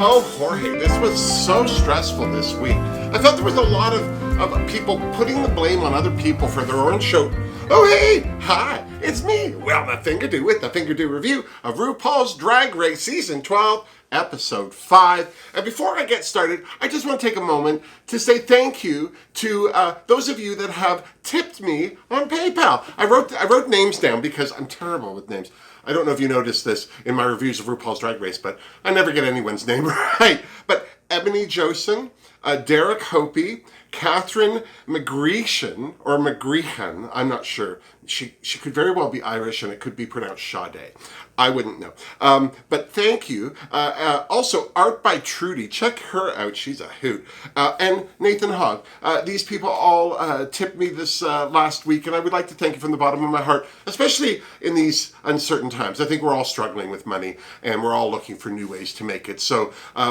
Oh, Jorge, this was so stressful this week. I felt there was a lot of people putting the blame on other people for their own show. Oh, hey, hi, it's me, Wilma Fingerdoo, with the Fingerdoo review of RuPaul's Drag Race Season 12, Episode 5. And before I get started, I just want to take a moment to say thank you to those of you that have tipped me on PayPal. I wrote names down because I'm terrible with names. I don't know if you noticed this in my reviews of RuPaul's Drag Race, but I never get anyone's name right. But Ebony Josen, Derek Hopi, Catherine McGreechan, or McGreechan, I'm not sure. She could very well be Irish and it could be pronounced Sade. I wouldn't know. But thank you. Also, Art by Trudy. Check her out. She's a hoot. And Nathan Hogg. These people all tipped me this last week, and I would like to thank you from the bottom of my heart, especially in these uncertain times. I think we're all struggling with money, and we're all looking for new ways to make it. So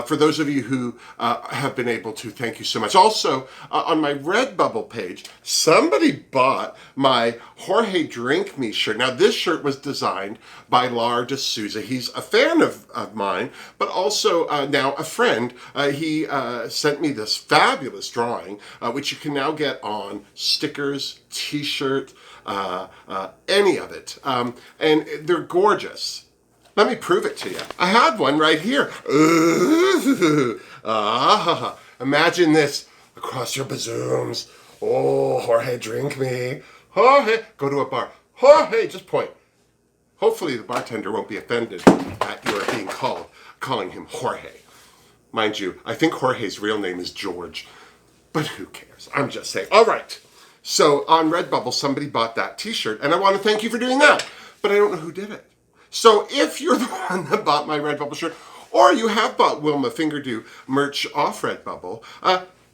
for those of you who have been able to, thank you so much. Also, on my Redbubble page, somebody bought my Jorge Drink Me shirt. Now, this shirt was designed by Lar D'Souza. He's a fan of mine, but also now a friend. He sent me this fabulous drawing, which you can now get on stickers, t-shirt, any of it. And they're gorgeous. Let me prove it to you. I have one right here. Ooh, imagine this across your bazooms. Oh, Jorge, drink me. Jorge, go to a bar. Jorge, just point. Hopefully the bartender won't be offended at your being calling him Jorge. Mind you, I think Jorge's real name is George, but who cares? I'm just saying. All right. So on Redbubble, somebody bought that t-shirt, and I want to thank you for doing that, but I don't know who did it. So if you're the one that bought my Redbubble shirt, or you have bought Wilma Fingerdoo merch off Redbubble,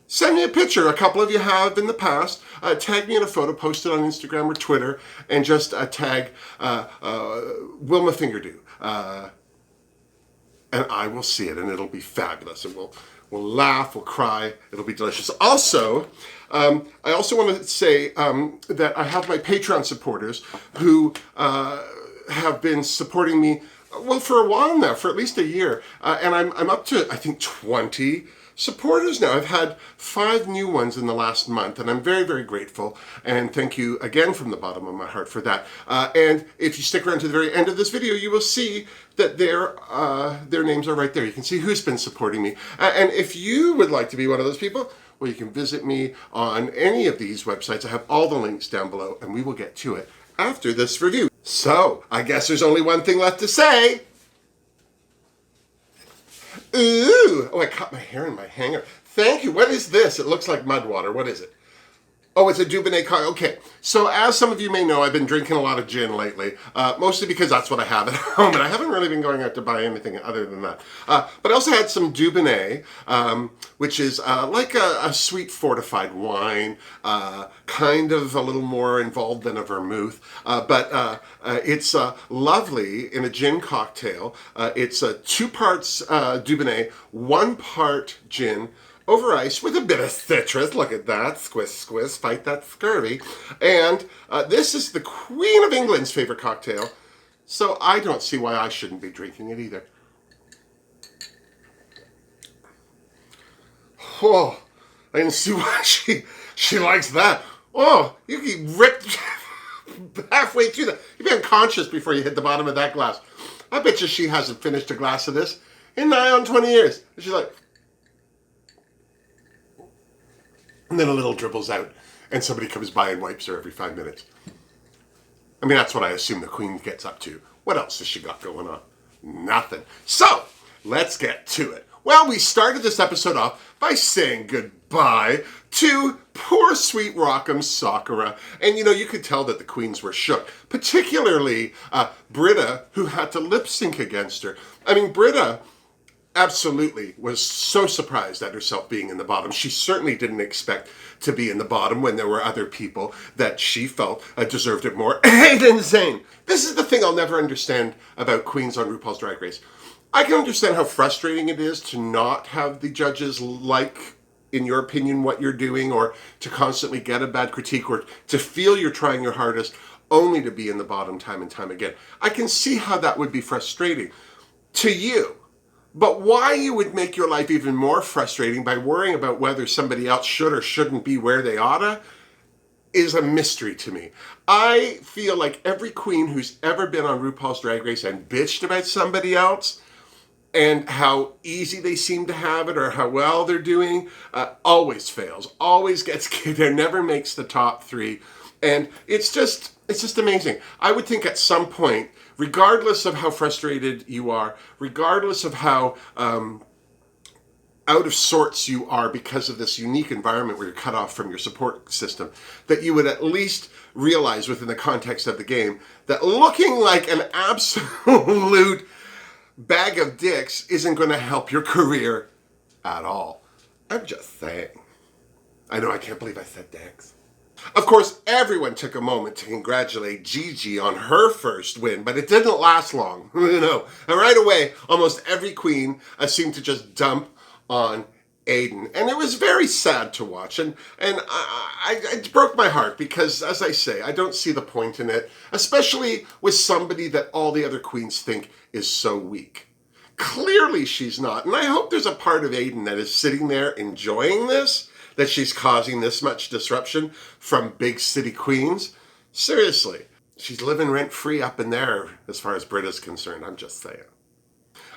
send me a picture. A couple of you have in the past. Tag me in a photo, post it on Instagram or Twitter, and just tag Wilma Fingerdoo. And I will see it, and it'll be fabulous. And we'll laugh, we'll cry, it'll be delicious. Also, I also want to say that I have my Patreon supporters who have been supporting me, well, for a while now, for at least a year. And I'm up to, I think, 20 supporters now. I've had 5 new ones in the last month, and I'm very, very grateful. And thank you again from the bottom of my heart for that. And if you stick around to the very end of this video, you will see that their names are right there. You can see who's been supporting me. And if you would like to be one of those people, well, you can visit me on any of these websites. I have all the links down below, and we will get to it after this review. So, I guess there's only one thing left to say. Ooh! Oh, I caught my hair in my hanger. Thank you. What is this? It looks like mud water. What is it? Oh, it's a Dubonnet cocktail. Okay, so as some of you may know, I've been drinking a lot of gin lately, mostly because that's what I have at home, and I haven't really been going out to buy anything other than that. But I also had some Dubonnet, which is like a sweet fortified wine, kind of a little more involved than a vermouth, but it's lovely in a gin cocktail. It's 2 parts Dubonnet, 1 part gin, over ice with a bit of citrus. Look at that. Squiz, squiz, fight that scurvy. And this is the Queen of England's favorite cocktail, so I don't see why I shouldn't be drinking it either. Oh, I didn't see why she likes that. Oh, you get ripped halfway through that. You'd be unconscious before you hit the bottom of that glass. I bet you she hasn't finished a glass of this in nigh on 20 years. And she's like, and then a little dribbles out, and somebody comes by and wipes her every 5 minutes. I mean, that's what I assume the Queen gets up to. What else has she got going on? Nothing. So, let's get to it. Well, we started this episode off by saying goodbye to poor sweet Rock'em Sakura. And, you know, you could tell that the queens were shook, particularly Britta, who had to lip sync against her. I mean, Britta absolutely was so surprised at herself being in the bottom. She certainly didn't expect to be in the bottom when there were other people that she felt deserved it more. Hayden Zane. This is the thing I'll never understand about queens on RuPaul's Drag Race. I can understand how frustrating it is to not have the judges like, in your opinion, what you're doing, or to constantly get a bad critique, or to feel you're trying your hardest only to be in the bottom time and time again. I can see how that would be frustrating to you. But why you would make your life even more frustrating by worrying about whether somebody else should or shouldn't be where they oughta is a mystery to me. I feel like every queen who's ever been on RuPaul's Drag Race and bitched about somebody else and how easy they seem to have it or how well they're doing always fails, always gets kicked out, never makes the top 3. And it's just amazing. I would think at some point, regardless of how frustrated you are, regardless of how out of sorts you are because of this unique environment where you're cut off from your support system, that you would at least realize within the context of the game that looking like an absolute bag of dicks isn't going to help your career at all. I'm just saying. I know, I can't believe I said dicks. Of course, everyone took a moment to congratulate Gigi on her first win, but it didn't last long. No. And right away, almost every queen seemed to just dump on Aiden. And it was very sad to watch. And it broke my heart because, as I say, I don't see the point in it, especially with somebody that all the other queens think is so weak. Clearly she's not. And I hope there's a part of Aiden that is sitting there enjoying this, that she's causing this much disruption from big city queens. Seriously, she's living rent-free up in there as far as Britta's concerned, I'm just saying.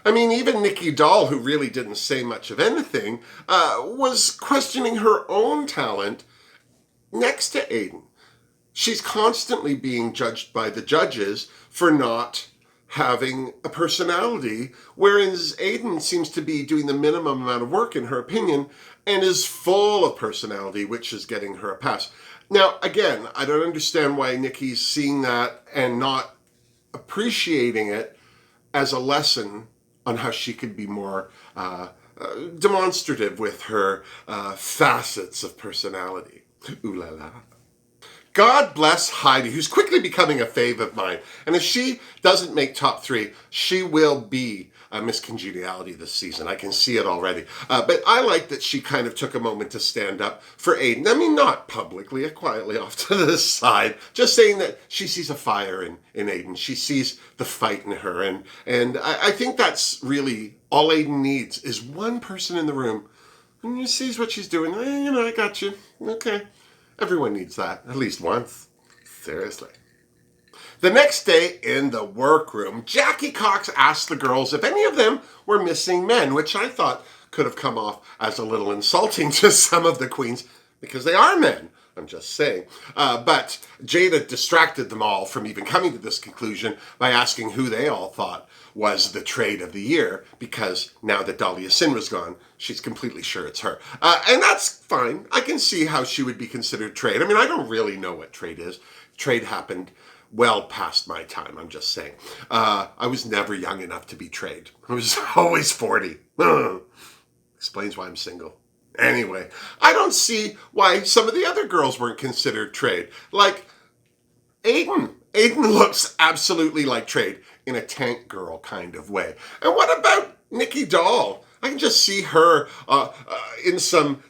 I mean, even Nikki Doll, who really didn't say much of anything, was questioning her own talent next to Aiden. She's constantly being judged by the judges for not having a personality, whereas Aiden seems to be doing the minimum amount of work, in her opinion, and is full of personality, which is getting her a pass. Now, again, I don't understand why Nikki's seeing that and not appreciating it as a lesson on how she could be more demonstrative with her facets of personality. Ooh la la. God bless Heidi, who's quickly becoming a fave of mine. And if she doesn't make top 3, she will be Miss Congeniality this season. I can see it already. But I like that she kind of took a moment to stand up for Aiden. I mean, not publicly, quietly off to the side. Just saying that she sees a fire in Aiden. She sees the fight in her. And I think that's really all Aiden needs is one person in the room who sees what she's doing. I got you. Okay. Everyone needs that, at least once. Seriously. The next day in the workroom, Jackie Cox asked the girls if any of them were missing men, which I thought could have come off as a little insulting to some of the queens, because they are men. I'm just saying. But Jada distracted them all from even coming to this conclusion by asking who they all thought was the trade of the year, because now that Dahlia Sin was gone, she's completely sure it's her. And that's fine. I can see how she would be considered trade. I mean, I don't really know what trade is. Trade happened well past my time, I'm just saying. I was never young enough to be trade. I was always 40. Explains why I'm single. Anyway, I don't see why some of the other girls weren't considered trade. Like Aiden. Aiden looks absolutely like trade in a tank girl kind of way. And what about Nikki Doll? I can just see her in some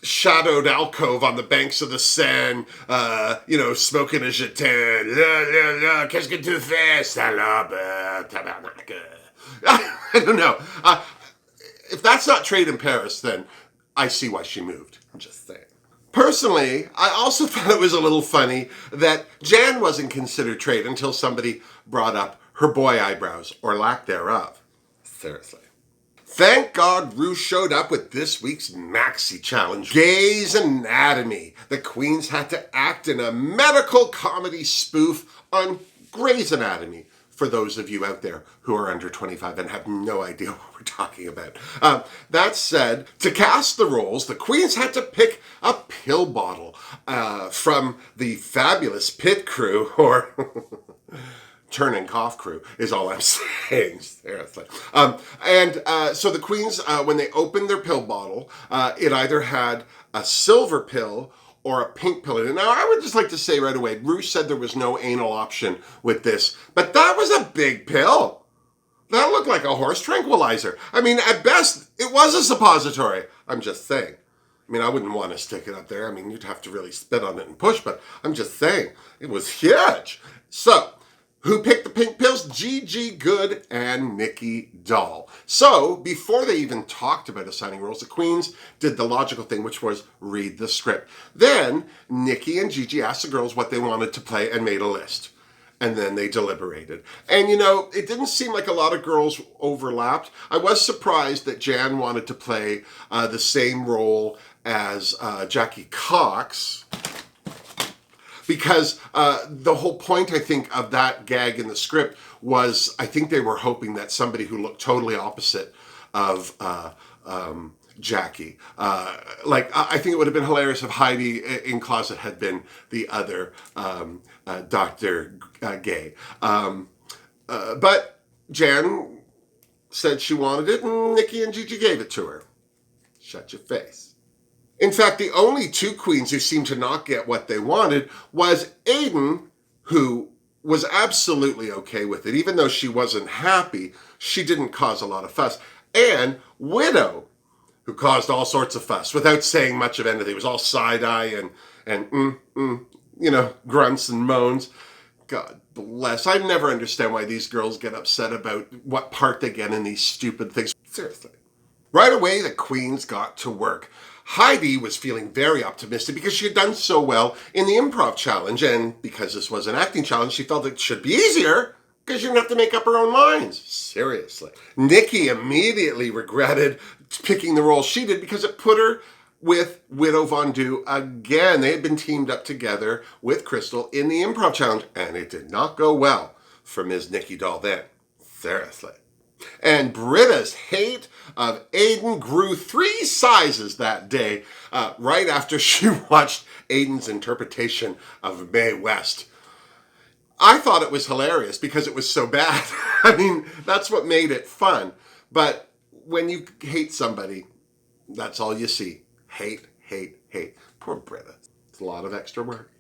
shadowed alcove on the banks of the Seine, smoking a jetin. Qu'est-ce que tu fais, salope, tabarnak? I don't know. If that's not trade in Paris, then I see why she moved. I'm just saying. Personally, I also thought it was a little funny that Jan wasn't considered trade until somebody brought up her boy eyebrows, or lack thereof. Seriously. Thank God Ru showed up with this week's Maxi-challenge. Grey's Anatomy. The queens had to act in a medical comedy spoof on Grey's Anatomy, for those of you out there who are under 25 and have no idea what we're talking about. That said, to cast the roles, the queens had to pick a pill bottle from the fabulous pit crew, or turn and cough crew is all I'm saying, seriously. So the queens, when they opened their pill bottle, it either had a silver pill or a pink pill in it. Now, I would just like to say right away, Ru said there was no anal option with this, but that was a big pill. That looked like a horse tranquilizer. I mean, at best, it was a suppository. I'm just saying. I mean, I wouldn't want to stick it up there. I mean, you'd have to really spit on it and push, but I'm just saying, it was huge. So, Who picked the pink pills? Gigi Good and Nikki Doll. So, before they even talked about assigning roles, the queens did the logical thing, which was read the script. Then, Nikki and Gigi asked the girls what they wanted to play and made a list. And then they deliberated. And it didn't seem like a lot of girls overlapped. I was surprised that Jan wanted to play the same role as Jackie Cox, because the whole point, I think, of that gag in the script was, I think they were hoping that somebody who looked totally opposite of Jackie. I think it would have been hilarious if Heidi in Closet had been the other Dr. Gay. But Jan said she wanted it, and Nikki and Gigi gave it to her. Shut your face. In fact, the only two queens who seemed to not get what they wanted was Aiden, who was absolutely okay with it. Even though she wasn't happy, she didn't cause a lot of fuss. And Widow, who caused all sorts of fuss without saying much of anything. It was all side-eye and grunts and moans. God bless. I never understand why these girls get upset about what part they get in these stupid things. Seriously. Right away, the queens got to work. Heidi was feeling very optimistic because she had done so well in the improv challenge, and because this was an acting challenge, she felt it should be easier because she didn't have to make up her own lines. Seriously. Nikki immediately regretted picking the role she did because it put her with Widow Von Du again. They had been teamed up together with Crystal in the improv challenge, and it did not go well for Ms. Nikki Doll then. Seriously. And Britta's hate of Aiden grew 3 sizes that day, right after she watched Aiden's interpretation of Mae West. I thought it was hilarious because it was so bad. I mean, that's what made it fun. But when you hate somebody, that's all you see. Hate, hate, hate. Poor Britta. It's a lot of extra work.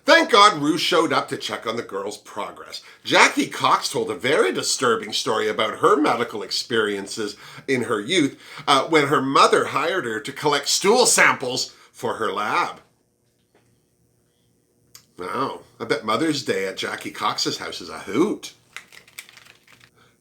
Thank God Ru showed up to check on the girls' progress. Jackie Cox told a very disturbing story about her medical experiences in her youth when her mother hired her to collect stool samples for her lab. Wow, I bet Mother's Day at Jackie Cox's house is a hoot.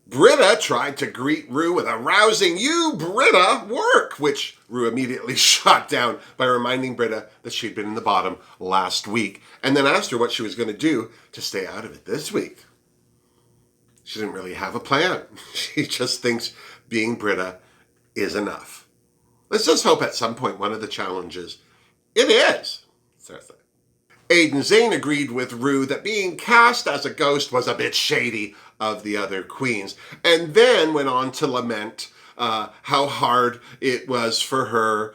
Britta tried to greet Ru with a rousing "You, Britta, work," which Ru immediately shot down by reminding Britta that she'd been in the bottom last week, and then asked her what she was going to do to stay out of it this week. She didn't really have a plan. She just thinks being Britta is enough. Let's just hope at some point one of the challenges, it is. Seriously. Aiden Zane agreed with Ru that being cast as a ghost was a bit shady of the other queens, and then went on to lament how hard it was for her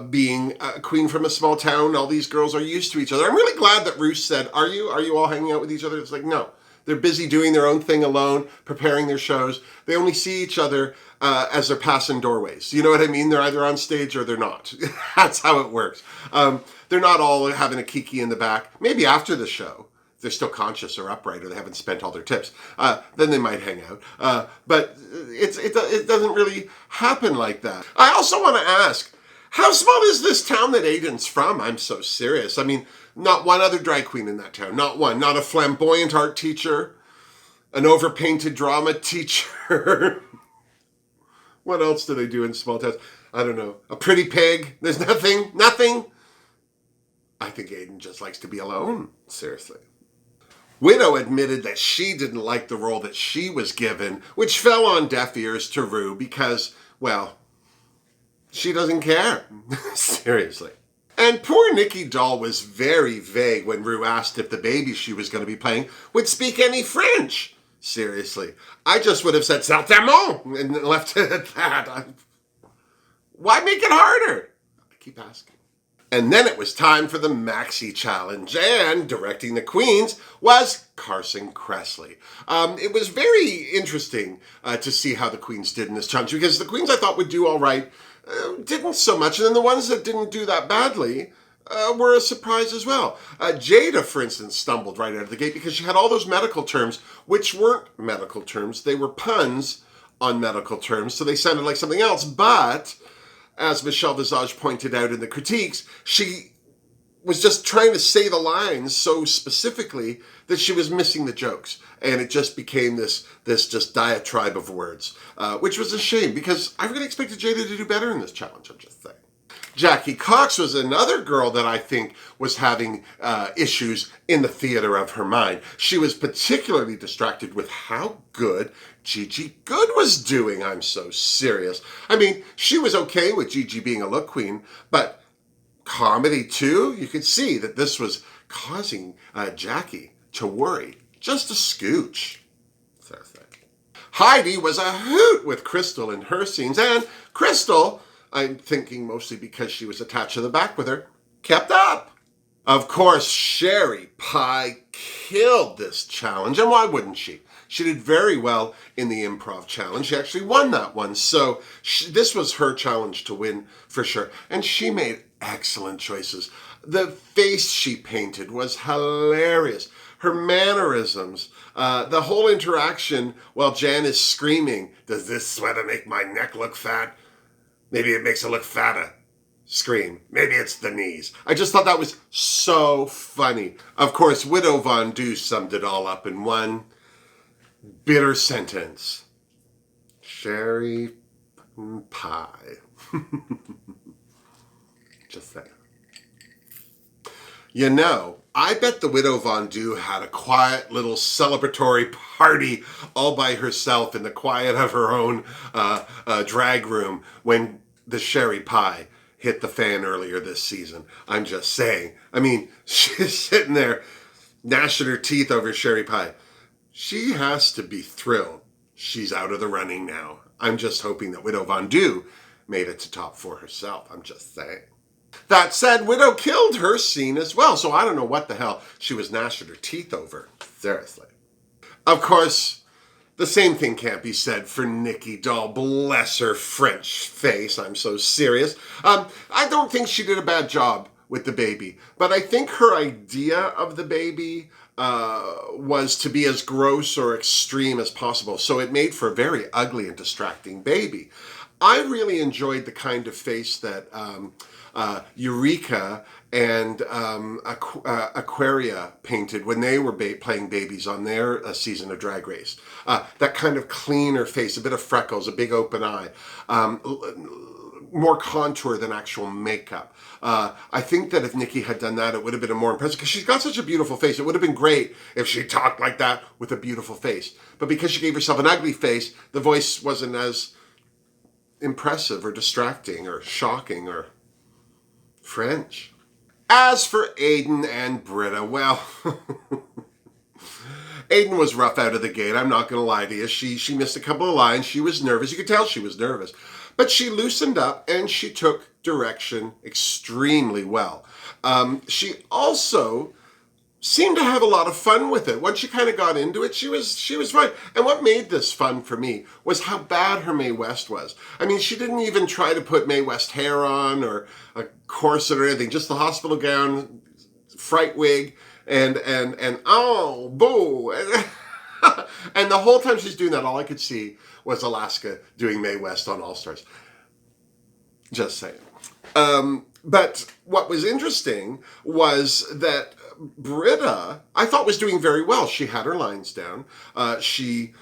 being a queen from a small town. All these girls are used to each other. I'm really glad that Ru said, are you all hanging out with each other? It's like, no. They're busy doing their own thing alone, preparing their shows. They only see each other as they're passing doorways. You know what I mean? They're either on stage or they're not. That's how it works. They're not all having a kiki in the back. Maybe after the show, if they're still conscious or upright or they haven't spent all their tips, then they might hang out. But it doesn't really happen like that. I also want to ask, how small is this town that Aiden's from? I'm so serious. I mean, not one other drag queen in that town. Not one. Not a flamboyant art teacher. An overpainted drama teacher. What else do they do in small towns? I don't know. A pretty pig. There's nothing. Nothing. I think Aiden just likes to be alone. Seriously. Widow admitted that she didn't like the role that she was given, which fell on deaf ears to Ru because, well, she doesn't care. Seriously. And poor Nikki Doll was very vague when Ru asked if the baby she was going to be playing would speak any French. Seriously. I just would have said, "Certainement," and left it at that. Why make it harder? I keep asking. And then it was time for the Maxi-challenge, and directing the queens was Carson Kressley. It was very interesting to see how the queens did in this challenge, because the queens I thought would do all right didn't so much, and then the ones that didn't do that badly were a surprise as well. Jada, for instance, stumbled right out of the gate because she had all those medical terms, which weren't medical terms. They were puns on medical terms, so they sounded like something else, but as Michelle Visage pointed out in the critiques, she was just trying to say the lines so specifically that she was missing the jokes. And it just became this just diatribe of words, which was a shame because I really expected Jada to do better in this challenge, I'm just saying. Jackie Cox was another girl that I think was having issues in the theater of her mind. She was particularly distracted with how good Gigi Good was doing. I'm so serious. I mean, she was okay with Gigi being a look queen, but comedy too? You could see that this was causing Jackie to worry just a scooch. Heidi was a hoot with Crystal in her scenes, and Crystal, I'm thinking mostly because she was attached to the back with her, kept up. Of course, Sherry Pie killed this challenge, and why wouldn't she? She did very well in the improv challenge. She actually won that one, so this was her challenge to win for sure. And she made excellent choices. The face she painted was hilarious. Her mannerisms, the whole interaction while Jan is screaming, "Does this sweater make my neck look fat? Maybe it makes it look fatter." Scream. Maybe it's the knees. I just thought that was so funny. Of course, Widow Von Du summed it all up in one bitter sentence. Sherry Pie. Just saying. You know, I bet the Widow Von Du had a quiet little celebratory party all by herself in the quiet of her own drag room when the Sherry Pie hit the fan earlier this season. I'm just saying. I mean, she's sitting there gnashing her teeth over Sherry Pie. She has to be thrilled she's out of the running now. I'm just hoping that Widow Von Du made it to top 4 herself. I'm just saying. That said, Widow killed her scene as well, so I don't know what the hell she was gnashing her teeth over. Seriously. Of course, the same thing can't be said for Nikki Doll. Bless her French face. I'm so serious. I don't think she did a bad job with the baby, but I think her idea of the baby was to be as gross or extreme as possible, so it made for a very ugly and distracting baby. I really enjoyed the kind of face that Eureka and Aquaria painted when they were playing babies on their season of Drag Race. That kind of cleaner face, a bit of freckles, a big open eye, more contour than actual makeup. I think that if Nikki had done that, it would have been more impressive because she's got such a beautiful face. It would have been great if she talked like that with a beautiful face. But because she gave herself an ugly face, the voice wasn't as impressive or distracting or shocking or French. As for Aiden and Britta, well, Aiden was rough out of the gate. I'm not going to lie to you. She missed a couple of lines. She was nervous. You could tell she was nervous. But she loosened up and she took direction extremely well. She also seemed to have a lot of fun with it. Once she kind of got into it, she was fine. And what made this fun for me was how bad her Mae West was. I mean, she didn't even try to put Mae West hair on or a corset or anything, just the hospital gown, fright wig, and oh, boo. And the whole time she's doing that, all I could see was Alaska doing Mae West on All Stars. Just saying. But what was interesting was that Britta, I thought, was doing very well. She had her lines down. She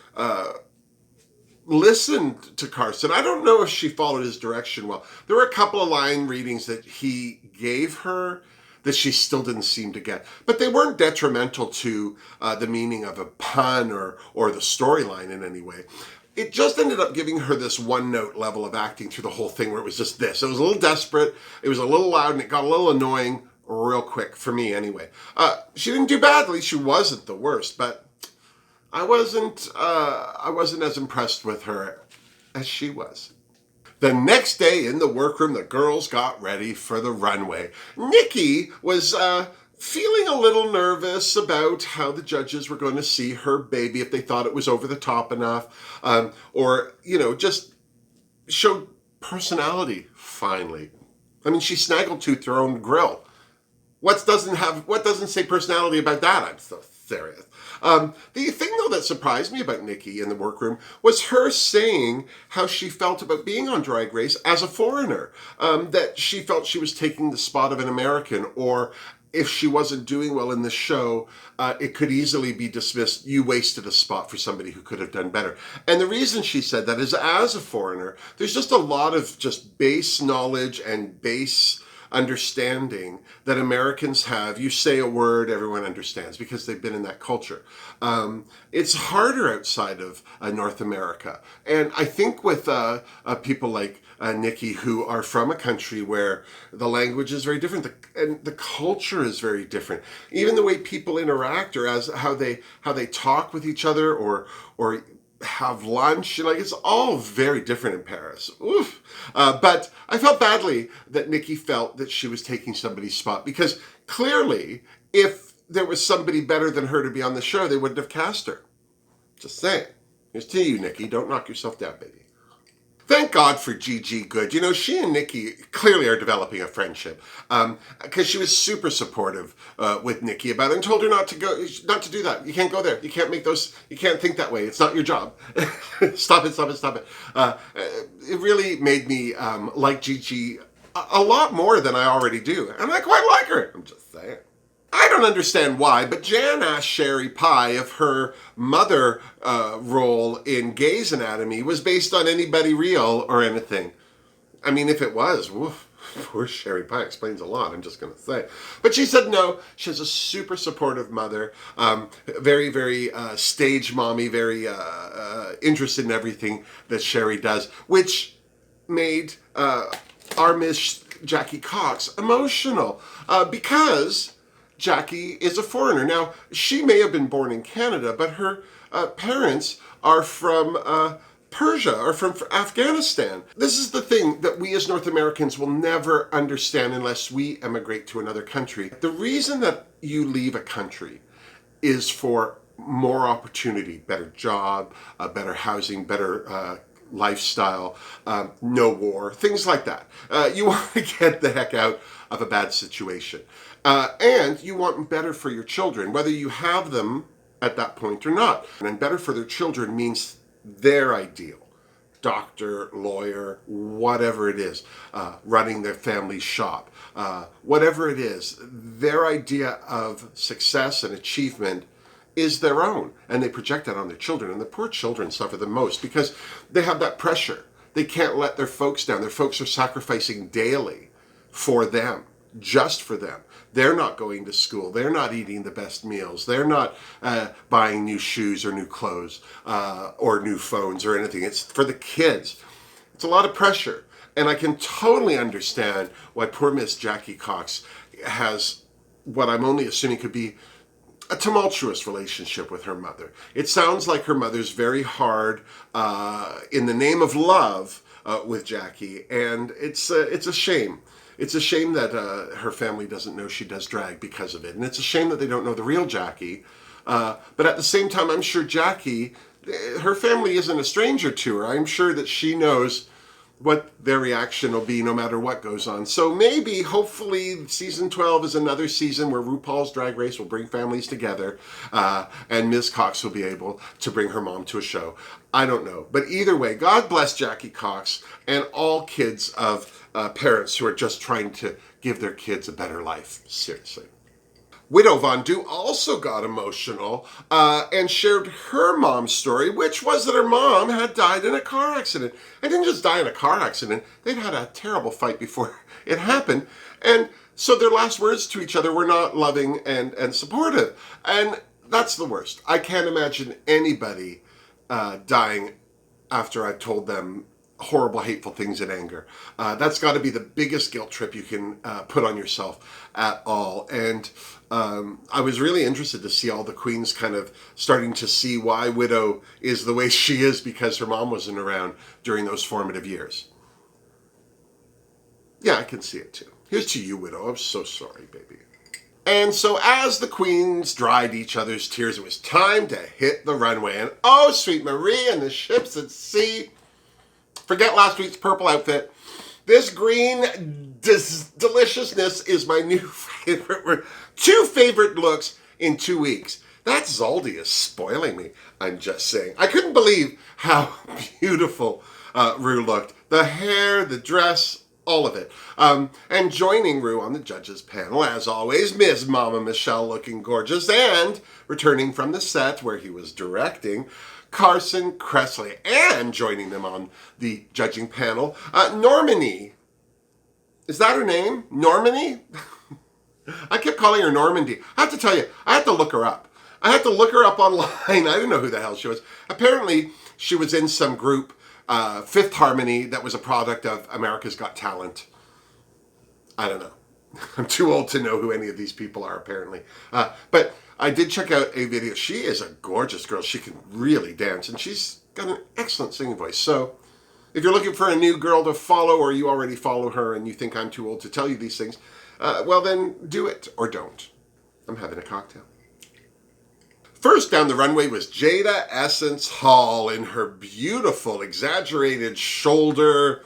listened to Carson. I don't know if she followed his direction well. There were a couple of line readings that he gave her that she still didn't seem to get. But they weren't detrimental to the meaning of a pun or the storyline in any way. It just ended up giving her this one-note level of acting through the whole thing where it was just this. It was a little desperate, it was a little loud, and it got a little annoying real quick, for me anyway. She didn't do badly, she wasn't the worst, but I wasn't as impressed with her as she was. The next day in the workroom, the girls got ready for the runway. Nikki was feeling a little nervous about how the judges were going to see her baby, if they thought it was over the top enough, or, just showed personality, finally. I mean, she snaggletooth her own grill. What doesn't say personality about that? I'm so Serious. The thing, though, that surprised me about Nikki in the workroom was her saying how she felt about being on Drag Race as a foreigner. That she felt she was taking the spot of an American, or if she wasn't doing well in the show, it could easily be dismissed. You wasted a spot for somebody who could have done better. And the reason she said that is, as a foreigner, there's just a lot of just base knowledge and base understanding that Americans have. You say a word, everyone understands because they've been in that culture. It's harder outside of North America. And I think with people like Nikki, who are from a country where the language is very different and the culture is very different. Even the way people interact, or as how they talk with each other, or have lunch, like, it's all very different in Paris. Oof. But I felt badly that Nikki felt that she was taking somebody's spot, because clearly, if there was somebody better than her to be on the show, they wouldn't have cast her. Just saying. Here's to you, Nikki. Don't knock yourself down, baby. Thank God for Gigi Good. You know, she and Nikki clearly are developing a friendship, because she was super supportive with Nikki about it and told her not to do that. You can't go there. You can't make those. You can't think that way. It's not your job. Stop it. It really made me like Gigi a lot more than I already do, and I quite like her. I'm just saying. I don't understand why, but Jan asked Sherry Pie if her mother role in Grey's Anatomy was based on anybody real or anything. I mean, if it was, woof, poor Sherry Pie, explains a lot, I'm just going to say. But she said no, she has a super supportive mother, very, very stage mommy, very interested in everything that Sherry does, which made our Miss Jackie Cox emotional, because Jackie is a foreigner. Now, she may have been born in Canada, but her parents are from Persia, or from Afghanistan. This is the thing that we as North Americans will never understand unless we emigrate to another country. The reason that you leave a country is for more opportunity, better job, better housing, better lifestyle, no war, things like that. You want to get the heck out of a bad situation. And you want better for your children, whether you have them at that point or not. And better for their children means their ideal. Doctor, lawyer, whatever it is, running their family shop, whatever it is, their idea of success and achievement is their own, and they project that on their children. And the poor children suffer the most because they have that pressure. They can't let their folks down. Their folks are sacrificing daily for them, just for them. They're not going to school. They're not eating the best meals. They're not buying new shoes or new clothes or new phones or anything. It's for the kids. It's a lot of pressure. And I can totally understand why poor Miss Jackie Cox has what I'm only assuming could be a tumultuous relationship with her mother. It sounds like her mother's very hard in the name of love with Jackie, and it's a shame. It's a shame that her family doesn't know she does drag because of it, and it's a shame that they don't know the real Jackie. But at the same time, I'm sure Jackie, her family isn't a stranger to her. I'm sure that she knows what their reaction will be no matter what goes on. So maybe, hopefully, season 12 is another season where RuPaul's Drag Race will bring families together, and Ms. Cox will be able to bring her mom to a show. I don't know. But either way, God bless Jackie Cox and all kids of parents who are just trying to give their kids a better life. Seriously. Widow Von Du also got emotional and shared her mom's story, which was that her mom had died in a car accident. And didn't just die in a car accident, they'd had a terrible fight before it happened. And so their last words to each other were not loving and supportive. And that's the worst. I can't imagine anybody dying after I told them horrible, hateful things in anger. That's got to be the biggest guilt trip you can put on yourself at all. And I was really interested to see all the queens kind of starting to see why Widow is the way she is, because her mom wasn't around during those formative years. Yeah, I can see it too. Here's to you, Widow. I'm so sorry, baby. And so as the queens dried each other's tears, it was time to hit the runway. And oh, sweet Marie and the ships at sea. Forget last week's purple outfit. This green deliciousness is my new favorite. 2 favorite looks in 2 weeks. That Zaldi is spoiling me. I'm just saying. I couldn't believe how beautiful Ru looked. The hair, the dress, all of it. And joining Ru on the judges panel, as always, Miss Mama Michelle looking gorgeous, and returning from the set where he was directing, Carson Kressley, and joining them on the judging panel, Normani. Is that her name? Normani? I kept calling her Normandy. I have to tell you, I had to look her up. I had to look her up online. I didn't know who the hell she was. Apparently, she was in some group, Fifth Harmony, that was a product of America's Got Talent. I don't know. I'm too old to know who any of these people are, apparently. But I did check out a video. She is a gorgeous girl. She can really dance, and she's got an excellent singing voice. So if you're looking for a new girl to follow, or you already follow her and you think I'm too old to tell you these things, well then do it, or don't. I'm having a cocktail. First down the runway was Jada Essence Hall in her beautiful, exaggerated shoulder,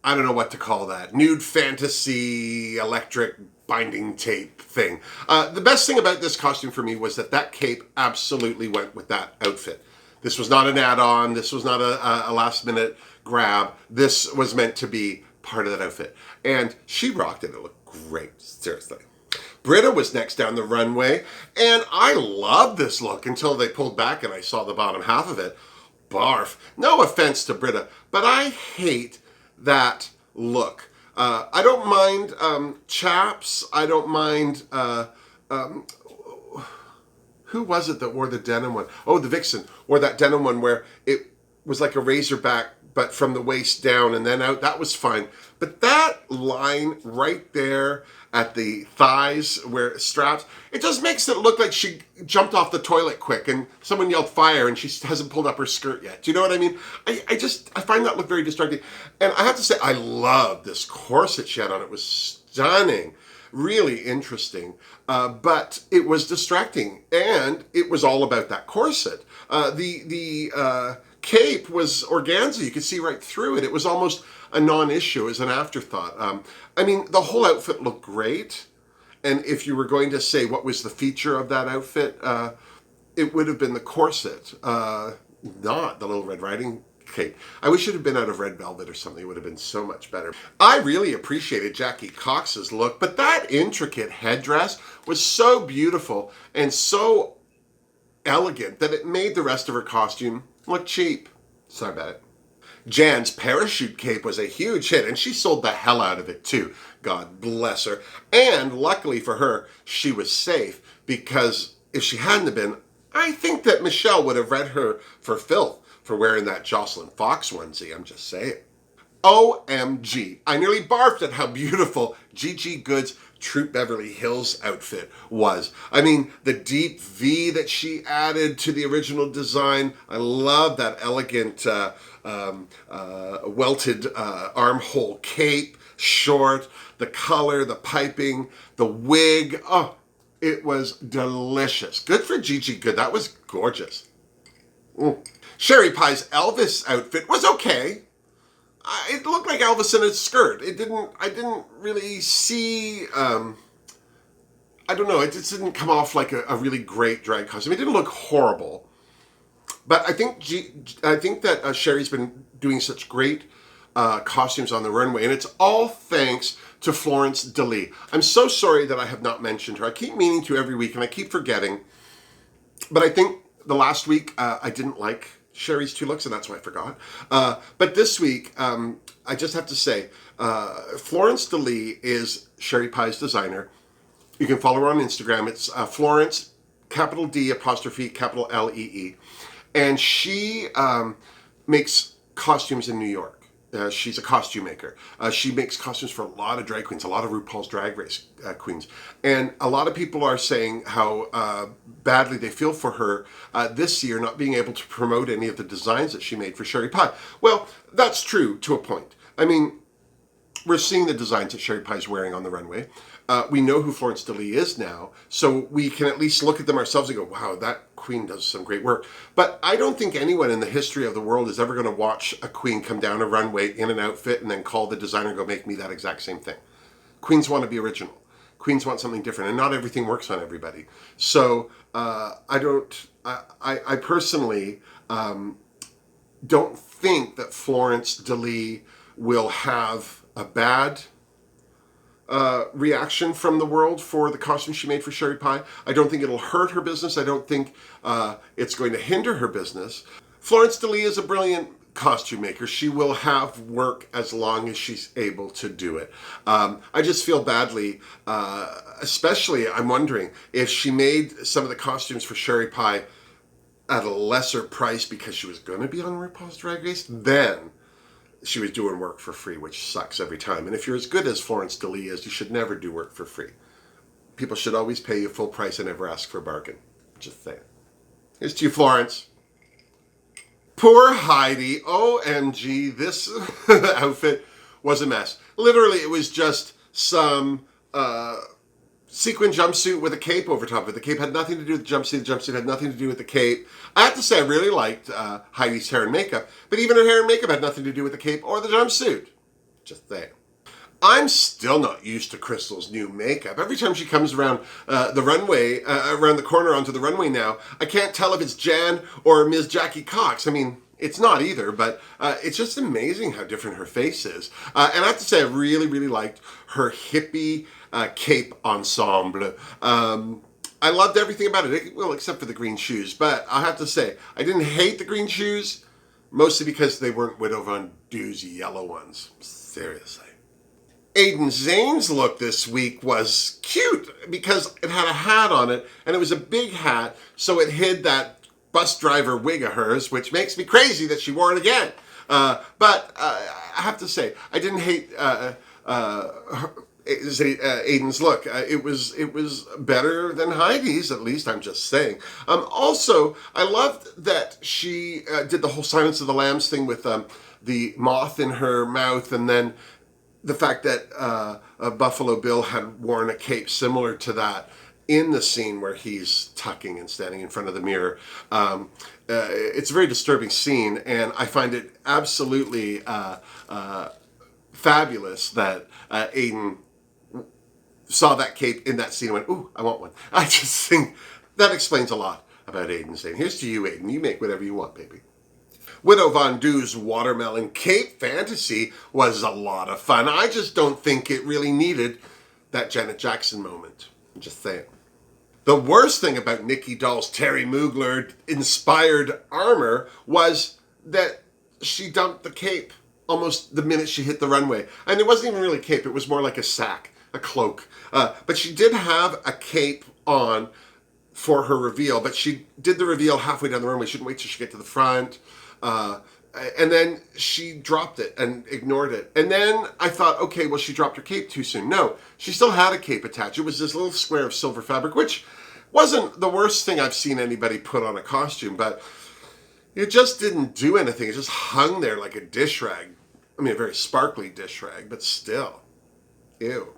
I don't know what to call that, nude fantasy, electric binding tape thing. The best thing about this costume for me was that cape absolutely went with that outfit. This was not an add-on. This was not a last-minute grab. This was meant to be part of that outfit. And she rocked it. It looked great, seriously. Britta was next down the runway, and I loved this look until they pulled back and I saw the bottom half of it. Barf. No offense to Britta, but I hate that look. I don't mind chaps. I don't mind... who was it that wore the denim one? Oh, the Vixen wore that denim one where it was like a razorback, but from the waist down and then out. That was fine. But that line right there at the thighs where it straps, it just makes it look like she jumped off the toilet quick and someone yelled fire and she hasn't pulled up her skirt yet. Do you know what I mean? I find that look very distracting. And I have to say, I love this corset she had on. It was stunning. Really interesting, but it was distracting, and it was all about that corset. The cape was organza. You could see right through it. It was almost a non-issue, as an afterthought. I mean, the whole outfit looked great, and if you were going to say what was the feature of that outfit, it would have been the corset, not the Little Red Riding cape. I wish it had been out of red velvet or something. It would have been so much better. I really appreciated Jackie Cox's look, but that intricate headdress was so beautiful and so elegant that it made the rest of her costume look cheap. Sorry about it. Jan's parachute cape was a huge hit, and she sold the hell out of it too. God bless her. And luckily for her, she was safe, because if she hadn't been, I think that Michelle would have read her for filth for wearing that Jocelyn Fox onesie. I'm just saying. OMG. I nearly barfed at how beautiful Gigi Good's Troop Beverly Hills outfit was. I mean, the deep V that she added to the original design. I love that elegant welted armhole cape, short, the color, the piping, the wig. Oh, it was delicious. Good for Gigi Good. That was gorgeous. Sherry Pie's Elvis outfit was okay. It looked like Elvis in a skirt. I didn't really see, I don't know, it just didn't come off like a really great drag costume. It didn't look horrible. But I think that Sherry's been doing such great costumes on the runway, and it's all thanks to Florence DeLee. I'm so sorry that I have not mentioned her. I keep meaning to every week, and I keep forgetting. But I think the last week I didn't like Sherry's two looks, and that's why I forgot. But this week, I just have to say, Florence DeLee is Sherry Pie's designer. You can follow her on Instagram. It's Florence, capital D, apostrophe, capital L-E-E. And she makes costumes in New York. She's a costume maker. She makes costumes for a lot of drag queens, a lot of RuPaul's Drag Race queens. And a lot of people are saying how badly they feel for her this year not being able to promote any of the designs that she made for Sherry Pie. Well, that's true to a point. I mean, we're seeing the designs that Sherry Pie's wearing on the runway. We know who Florence DeLee is now, so we can at least look at them ourselves and go, wow, that queen does some great work. But I don't think anyone in the history of the world is ever going to watch a queen come down a runway in an outfit and then call the designer and go, make me that exact same thing. Queens want to be original. Queens want something different, and not everything works on everybody. So I personally don't think that Florence DeLee will have a bad reaction from the world for the costume she made for Sherry Pie. I don't think it'll hurt her business. I don't think it's going to hinder her business. Florence DeLee is a brilliant costume maker. She will have work as long as she's able to do it. I just feel badly, especially I'm wondering if she made some of the costumes for Sherry Pie at a lesser price because she was going to be on RuPaul's Drag Race, then she was doing work for free, which sucks every time. And if you're as good as Florence DeLee is, you should never do work for free. People should always pay you full price and never ask for a bargain. Just saying. Here's to you, Florence. Poor Heidi. OMG, this outfit was a mess. Literally, it was just some sequin jumpsuit with a cape over top of it. The cape had nothing to do with the jumpsuit. The jumpsuit had nothing to do with the cape. I have to say, I really liked Heidi's hair and makeup, but even her hair and makeup had nothing to do with the cape or the jumpsuit. Just there. I'm still not used to Crystal's new makeup. Every time she comes around the runway, around the corner onto the runway now, I can't tell if it's Jan or Ms. Jackie Cox. I mean, it's not either, but it's just amazing how different her face is. And I have to say, I really, really liked her hippie cape ensemble. I loved everything about it, well, except for the green shoes. But I have to say, I didn't hate the green shoes, mostly because they weren't Widow Von Du's yellow ones. Seriously. Aiden Zane's look this week was cute because it had a hat on it, and it was a big hat, so it hid that bus driver wig of hers, which makes me crazy that she wore it again. But I have to say, I didn't hate Aiden's look. It was better than Heidi's, at least, I'm just saying. Also, I loved that she did the whole Silence of the Lambs thing with the moth in her mouth, and then the fact that Buffalo Bill had worn a cape similar to that in the scene where he's tucking and standing in front of the mirror. It's a very disturbing scene, and I find it absolutely fabulous that Aiden saw that cape in that scene and went, ooh, I want one. I just think that explains a lot about Aiden saying, here's to you, Aiden. You make whatever you want, baby. Widow Von Du's watermelon cape fantasy was a lot of fun. I just don't think it really needed that Janet Jackson moment. I'm just saying. The worst thing about Nikki Doll's Terry Mugler inspired armor was that she dumped the cape almost the minute she hit the runway. And it wasn't even really a cape. It was more like a sack, a cloak. But she did have a cape on for her reveal, but she did the reveal halfway down the runway. She didn't wait till she get to the front. And then she dropped it and ignored it. And then I thought, okay, well, she dropped her cape too soon. No, she still had a cape attached. It was this little square of silver fabric, which wasn't the worst thing I've seen anybody put on a costume, but it just didn't do anything. It just hung there like a dish rag. I mean, a very sparkly dish rag, but still. Ew.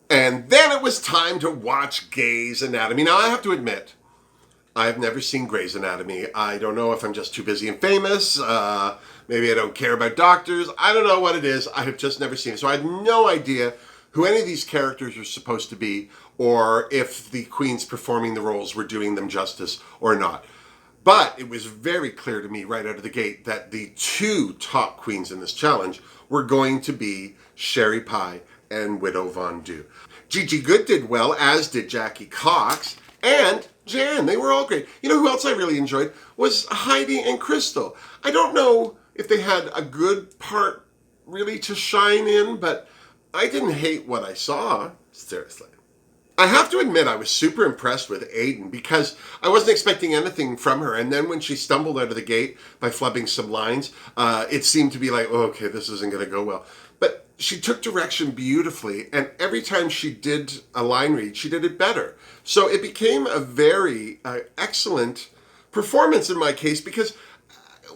And then it was time to watch Grey's Anatomy. Now, I have to admit, I've never seen Grey's Anatomy. I don't know if I'm just too busy and famous. Maybe I don't care about doctors. I don't know what it is. I have just never seen it. So I had no idea who any of these characters are supposed to be, or if the queens performing the roles were doing them justice or not. But it was very clear to me right out of the gate that the two top queens in this challenge were going to be Sherry Pie and Widow Von Du. Gigi Goode did well, as did Jackie Cox, and Jan. They were all great. You know who else I really enjoyed was Heidi and Crystal. I don't know if they had a good part really to shine in, but I didn't hate what I saw. Seriously. I have to admit I was super impressed with Aiden because I wasn't expecting anything from her. And then when she stumbled out of the gate by flubbing some lines, it seemed to be like, oh, okay, this isn't going to go well. But she took direction beautifully. And every time she did a line read, she did it better. So it became a very excellent performance in my case because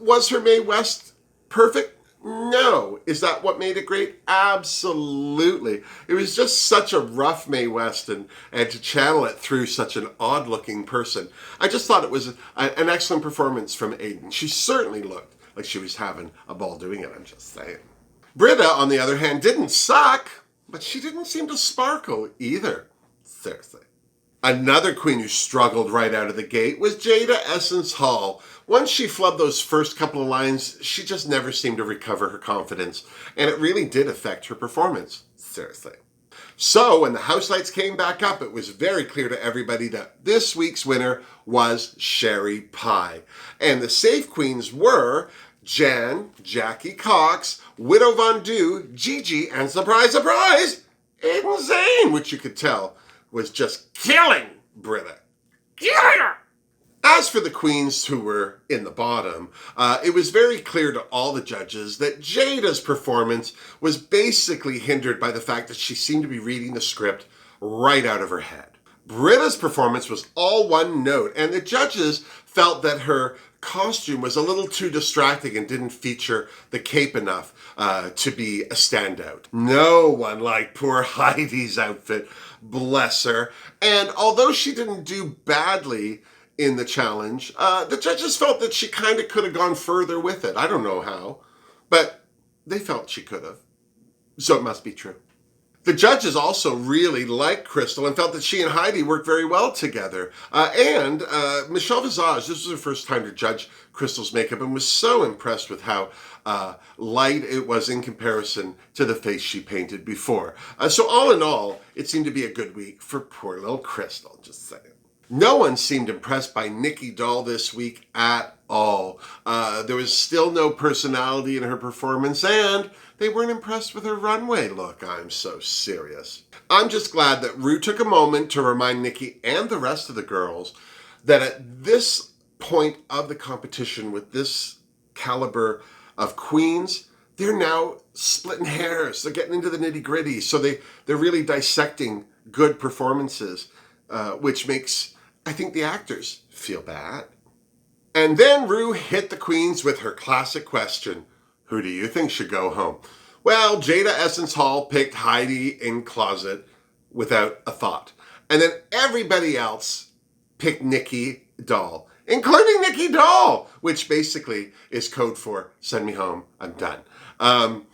was her Mae West perfect? No. Is that what made it great? Absolutely. It was just such a rough Mae West, and to channel it through such an odd-looking person. I just thought it was an excellent performance from Aiden. She certainly looked like she was having a ball doing it, I'm just saying. Britta, on the other hand, didn't suck, but she didn't seem to sparkle either. Seriously. Another queen who struggled right out of the gate was Jada Essence Hall. Once she flubbed those first couple of lines, she just never seemed to recover her confidence, and it really did affect her performance. Seriously. So when the house lights came back up, it was very clear to everybody that this week's winner was Sherry Pie. And the safe queens were Jan, Jackie Cox, Widow Von Du, Gigi, and surprise, surprise, Aiden Zane, which you could tell was just killing Britta. Killing her! As for the queens who were in the bottom, it was very clear to all the judges that Jada's performance was basically hindered by the fact that she seemed to be reading the script right out of her head. Britta's performance was all one note, and the judges felt that her costume was a little too distracting and didn't feature the cape enough to be a standout. No one liked poor Heidi's outfit, bless her. And although she didn't do badly in the challenge, the judges felt that she kind of could have gone further with it. I don't know how, but they felt she could have. So it must be true. The judges also really liked Crystal and felt that she and Heidi worked very well together. And Michelle Visage, this was her first time to judge Crystal's makeup, and was so impressed with how light it was in comparison to the face she painted before. So all in all, it seemed to be a good week for poor little Crystal, just saying. No one seemed impressed by Nikki Doll this week at all. There was still no personality in her performance, and they weren't impressed with her runway look. I'm so serious. I'm just glad that Ru took a moment to remind Nikki and the rest of the girls that at this point of the competition with this caliber of queens, they're now splitting hairs. They're getting into the nitty-gritty. So they're really dissecting good performances, which makes, I think, the actors feel bad. And then Ru hit the queens with her classic question, who do you think should go home? Well, Jada Essence Hall picked Heidi in closet without a thought. And then everybody else picked Nikki Doll, including Nikki Doll, which basically is code for send me home, I'm done.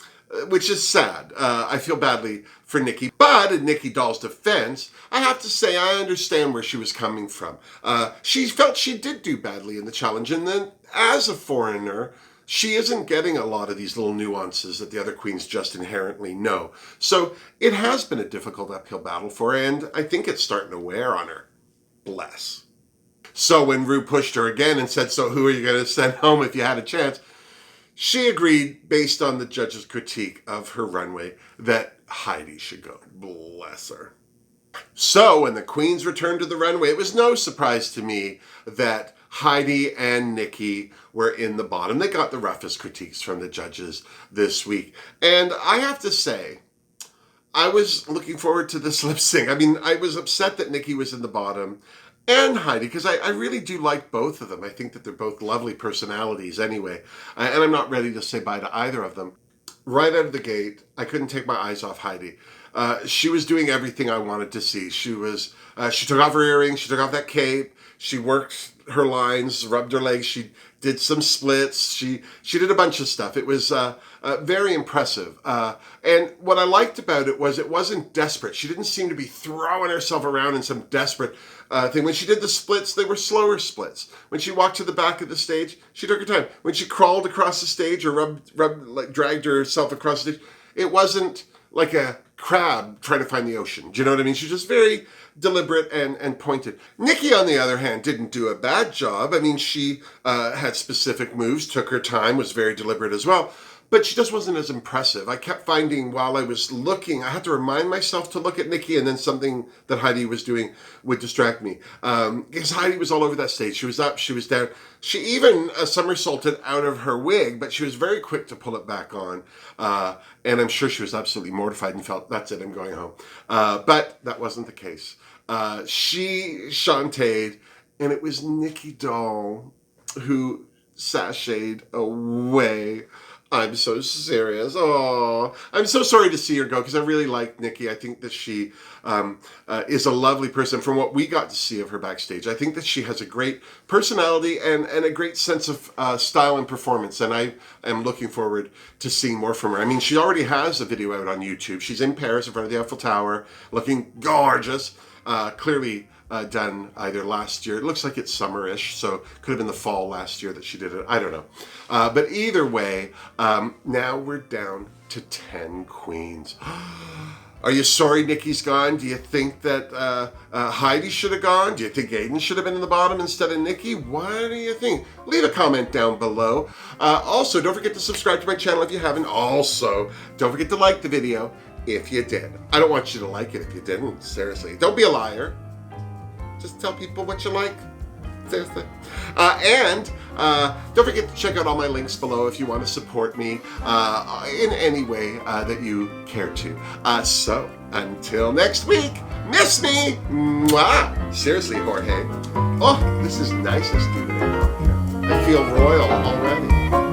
Which is sad. I feel badly for Nikki. But in Nikki Doll's defense, I have to say I understand where she was coming from. She felt she did do badly in the challenge, and then as a foreigner, she isn't getting a lot of these little nuances that the other queens just inherently know. So it has been a difficult uphill battle for her, and I think it's starting to wear on her. Bless. So when Ru pushed her again and said, so who are you going to send home if you had a chance? She agreed, based on the judge's critique of her runway, that Heidi should go. Bless her. So when the queens returned to the runway, it was no surprise to me that Heidi and Nikki were in the bottom. They got the roughest critiques from the judges this week. And I have to say, I was looking forward to this lip sync. I mean, I was upset that Nikki was in the bottom and Heidi, because I really do like both of them. I think that they're both lovely personalities anyway. And I'm not ready to say bye to either of them. Right out of the gate, I couldn't take my eyes off Heidi. She was doing everything I wanted to see. She took off her earrings, she took off that cape, she worked her lines, rubbed her legs, she did some splits, she did a bunch of stuff. It was very impressive. And what I liked about it was it wasn't desperate. She didn't seem to be throwing herself around in some desperate thing. When she did the splits, they were slower splits. When she walked to the back of the stage, she took her time. When she crawled across the stage or dragged herself across the stage, it wasn't like a crab trying to find the ocean. Do you know what I mean? She's just very deliberate and pointed. Nikki, on the other hand, didn't do a bad job. I mean, she had specific moves, took her time, was very deliberate as well. But she just wasn't as impressive. I kept finding while I was looking, I had to remind myself to look at Nikki, and then something that Heidi was doing would distract me. Because Heidi was all over that stage. She was up, she was down. She even somersaulted out of her wig, but she was very quick to pull it back on. And I'm sure she was absolutely mortified and felt, that's it, I'm going home. But that wasn't the case. She shantaed, and it was Nikki Doll who sashayed away. I'm so serious. Oh, I'm so sorry to see her go because I really like Nikki. I think that she is a lovely person from what we got to see of her backstage. I think that she has a great personality and a great sense of style and performance, and I am looking forward to seeing more from her. I mean, she already has a video out on YouTube. She's in Paris in front of the Eiffel Tower looking gorgeous. clearly done either last year. It looks like it's summer-ish, so could have been the fall last year that she did it. I don't know. But either way, now we're down to 10 queens. Are you sorry Nikki's gone? Do you think that Heidi should have gone? Do you think Aiden should have been in the bottom instead of Nikki? What do you think? Leave a comment down below. Also, don't forget to subscribe to my channel if you haven't. Also, don't forget to like the video if you did. I don't want you to like it if you didn't. Seriously. Don't be a liar. Just tell people what you like. Seriously. And don't forget to check out all my links below if you want to support me in any way that you care to. So, until next week, miss me! Mwah! Seriously, Jorge. Oh, this is nicest doing it out here. I feel royal already.